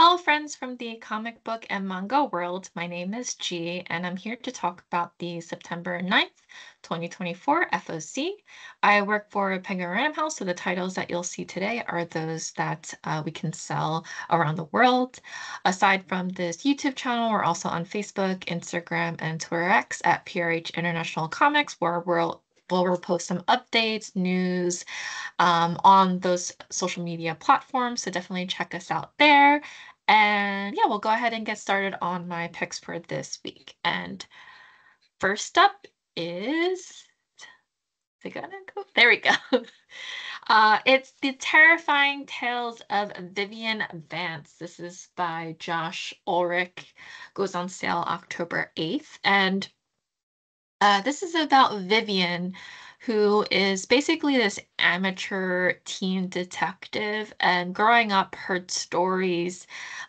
Hello, friends from the comic book and manga world. My name is G, and I'm here to talk about the September 9th, 2024 FOC. I work for Penguin Random House, so the titles that you'll see today are those that we can sell around the world. Aside from this YouTube channel, we're also on Facebook, Instagram, and Twitter X at PRH International Comics, where we'll post some updates, news, on those social media platforms. So definitely check us out there. And yeah, we'll go ahead and get started on my picks for this week. And first up is it gonna go? There we go. It's The Terrifying Tales of Vivian Vance. This is by Josh Ulrich. Goes on sale October 8th. And this is about Vivian, who is basically this amateur teen detective, and growing up heard stories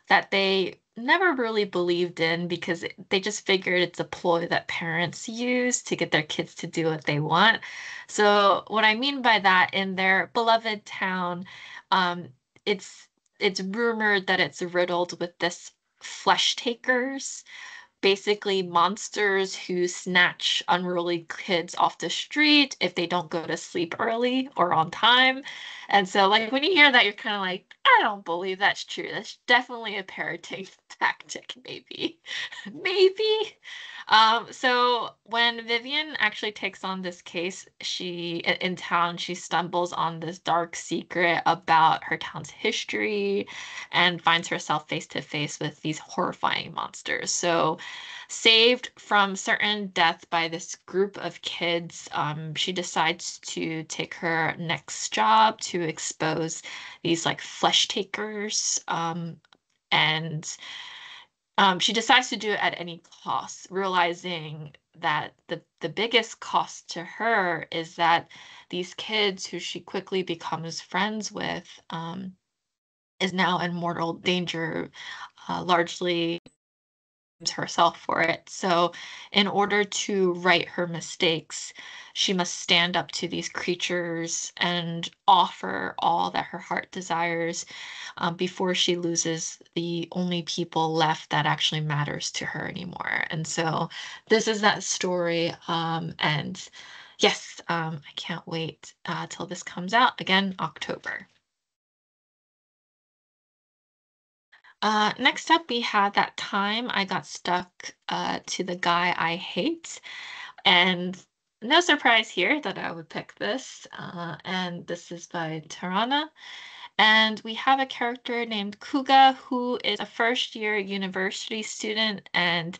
that they never really believed in because they just figured it's a ploy that parents use to get their kids to do what they want. So what I mean by that, in their beloved town, um, it's it's rumored that it's riddled with this flesh takers, basically monsters who snatch unruly kids off the street if they don't go to sleep early or on time. And so, like, when you hear that, you're kind of like, I don't believe that's true. That's definitely a parenting tactic, maybe. Maybe. So when Vivian actually takes on this case, in town, she stumbles on this dark secret about her town's history and finds herself face to face with these horrifying monsters. So, saved from certain death by this group of kids, she decides to take her next job to expose these like flesh takers. And she decides to do it at any cost, realizing that the biggest cost to her is that these kids who she quickly becomes friends with, is now in mortal danger, largely herself for it. So, in order to right her mistakes, she must stand up to these creatures and offer all that her heart desires, before she loses the only people left that actually matters to her anymore. And so, this is that story. And yes, I can't wait till this comes out again, October. Next up, we had That Time I Got Stuck to the Guy I Hate. And no surprise here that I would pick this. And this is by Tarana. And we have a character named Kuga, who is a first-year university student, and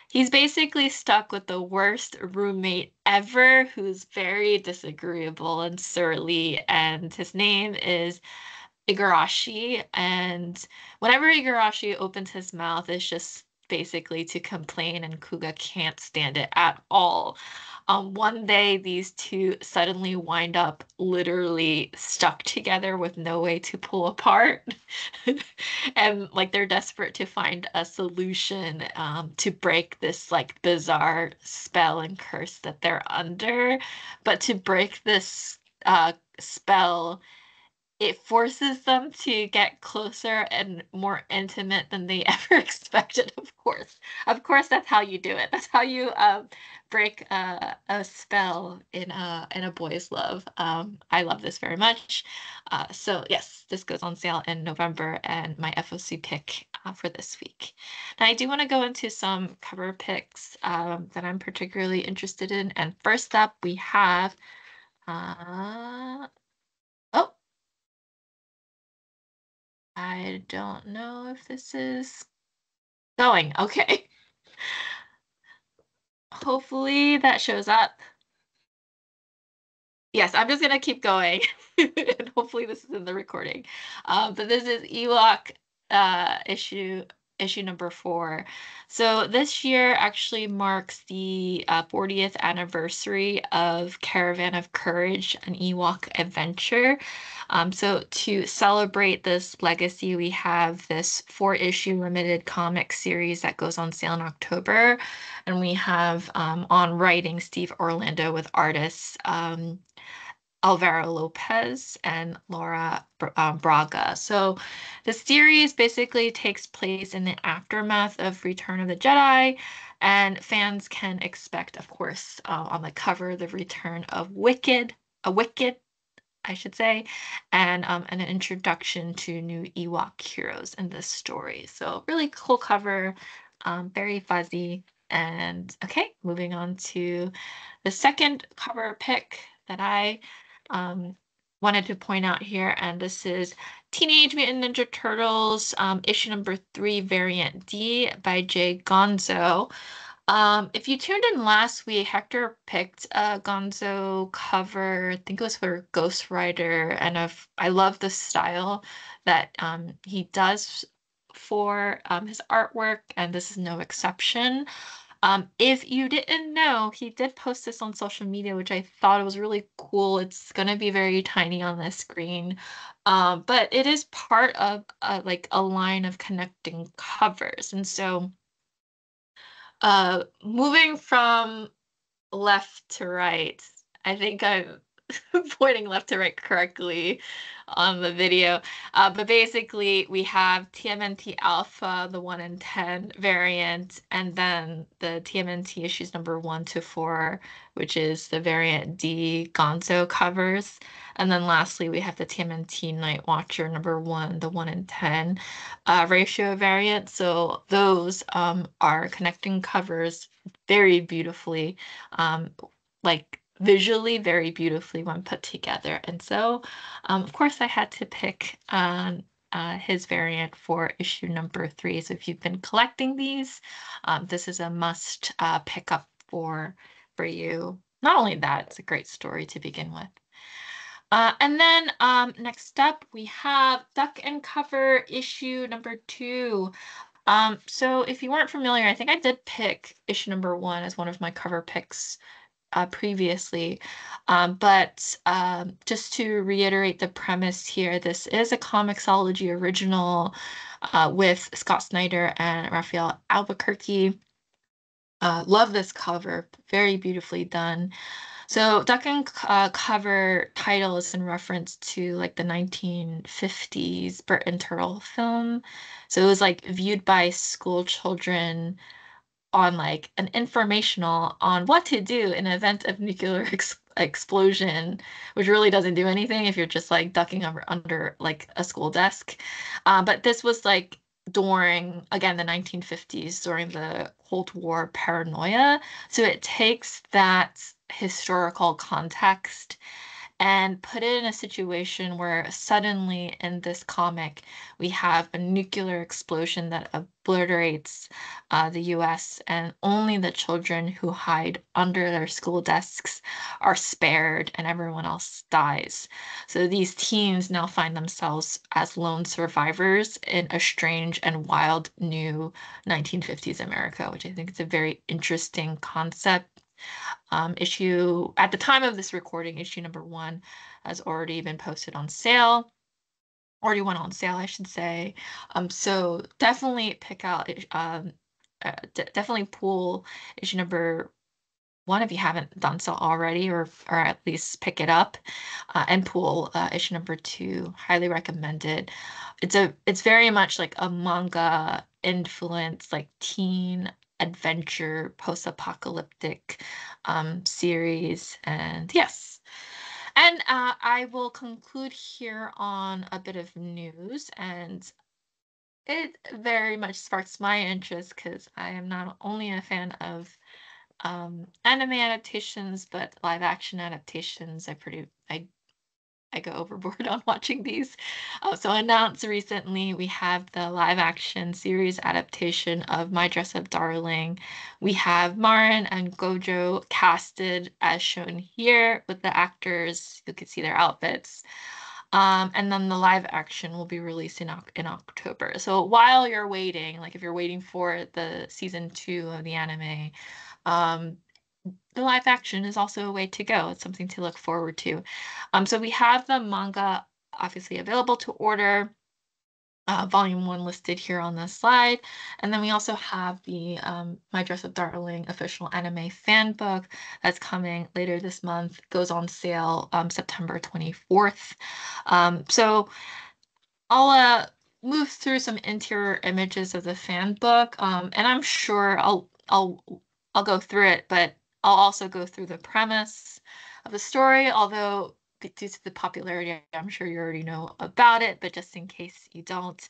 he's basically stuck with the worst roommate ever, who's very disagreeable and surly, and his name is Igarashi. And whenever Igarashi opens his mouth, it's just basically to complain, and Kuga can't stand it at all. One day, these two suddenly wind up literally stuck together with no way to pull apart. And like they're desperate to find a solution, to break this like bizarre spell and curse that they're under. But to break this spell, it forces them to get closer and more intimate than they ever expected, of course. Of course, that's how you do it. That's how you break a spell in a boy's love. I love this very much. So yes, this goes on sale in November, and my FOC pick for this week. Now, I do want to go into some cover picks that I'm particularly interested in. And first up, we have oh, I don't know if this is going. Okay. Hopefully that shows up. Yes, I'm just gonna keep going. And hopefully this is in the recording. But this is Ewok issue number 4. So this year actually marks the 40th anniversary of Caravan of Courage, an Ewok adventure. So to celebrate this legacy, we have this 4-issue limited comic series that goes on sale in October. And we have on writing Steve Orlando with artists Alvaro Lopez and Laura Braga. So the series basically takes place in the aftermath of Return of the Jedi, and fans can expect, of course, on the cover, the return of Wicked, I should say, and an introduction to new Ewok heroes in this story. So really cool cover, very fuzzy. And okay, moving on to the second cover pick that I um, wanted to point out here, and this is Teenage Mutant Ninja Turtles, issue number 3, variant D by Jay Gonzo. If you tuned in last week, Hector picked a Gonzo cover. I think it was for Ghost Rider, and I love the style that he does for his artwork, and this is no exception. If you didn't know, he did post this on social media, which I thought was really cool. It's gonna be very tiny on the screen, but it is part of like a line of connecting covers, and so. Moving from left to right, I think I'm pointing left to right correctly on the video. But basically, we have TMNT Alpha, the 1 in 10 variant, and then the TMNT issues number 1 to 4, which is the variant D Gonzo covers. And then lastly, we have the TMNT Night Watcher number 1, the 1 in 10 ratio variant. So those are connecting covers very beautifully, like visually very beautifully when put together. And so, of course, I had to pick his variant for issue number 3. So if you've been collecting these, this is a must pick up for you. Not only that, it's a great story to begin with. And then next up, we have Duck and Cover issue number 2. So if you weren't familiar, I think I did pick issue number 1 as one of my cover picks previously. But just to reiterate the premise here, this is a Comixology original with Scott Snyder and Raphael Albuquerque. Love this cover, very beautifully done. So Duck and Cover title is in reference to like the 1950s Burton Turtle film. So it was like viewed by school children on like an informational on what to do in an event of nuclear explosion, which really doesn't do anything if you're just like ducking under like a school desk. But this was like during, again, the 1950s, during the Cold War paranoia. So it takes that historical context and put it in a situation where suddenly in this comic we have a nuclear explosion that obliterates the US, and only the children who hide under their school desks are spared and everyone else dies. So these teens now find themselves as lone survivors in a strange and wild new 1950s America, which I think is a very interesting concept. Issue at the time of this recording, issue number 1 has already been posted on sale. Already went on sale, I should say. So definitely pick out, definitely pull issue number 1 if you haven't done so already, or at least pick it up, and pull issue number 2. Highly recommended. It's very much like a manga influence, like teen adventure, post-apocalyptic series. And yes. And I will conclude here on a bit of news, and it very much sparks my interest because I am not only a fan of anime adaptations, but live action adaptations. I go overboard on watching these. So announced recently, we have the live action series adaptation of My Dress Up Darling. We have Marin and Gojo casted as shown here with the actors. You can see their outfits. And then the live action will be released in October. So while you're waiting, like if you're waiting for the season 2 of the anime, the live action is also a way to go. It's something to look forward to. So we have the manga obviously available to order. volume 1 listed here on this slide. And then we also have the My Dress Up Darling official anime fan book that's coming later this month. Goes on sale September 24th. So I'll move through some interior images of the fan book, and I'm sure I'll go through it, but I'll also go through the premise of the story, although due to the popularity, I'm sure you already know about it, but just in case you don't,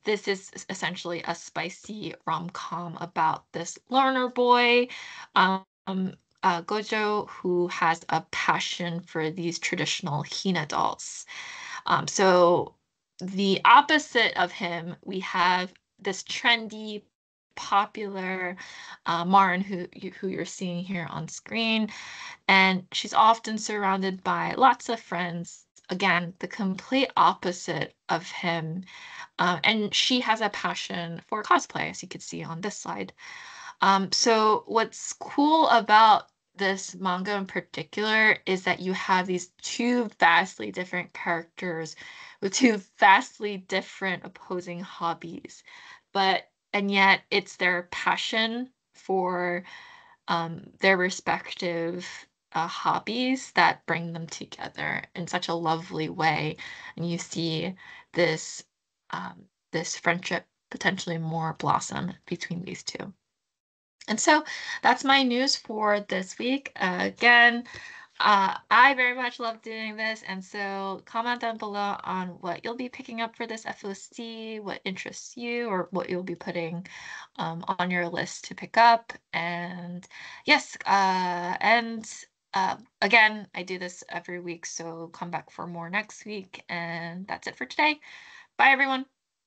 this is essentially a spicy rom-com about this learner boy, um, Gojo, who has a passion for these traditional Hina dolls. So the opposite of him, we have this trendy, popular Marin, who you're seeing here on screen, and she's often surrounded by lots of friends. Again, the complete opposite of him. And she has a passion for cosplay, as you can see on this slide. So what's cool about this manga in particular is that you have these two vastly different characters with two vastly different opposing hobbies, and yet it's their passion for their respective hobbies that bring them together in such a lovely way, and you see this this friendship potentially more blossom between these two. And so that's my news for this week. Again, I very much love doing this, and so comment down below on what you'll be picking up for this FOC, what interests you, or what you'll be putting on your list to pick up. And yes, again, I do this every week, so come back for more next week. And that's it for today. Bye, everyone.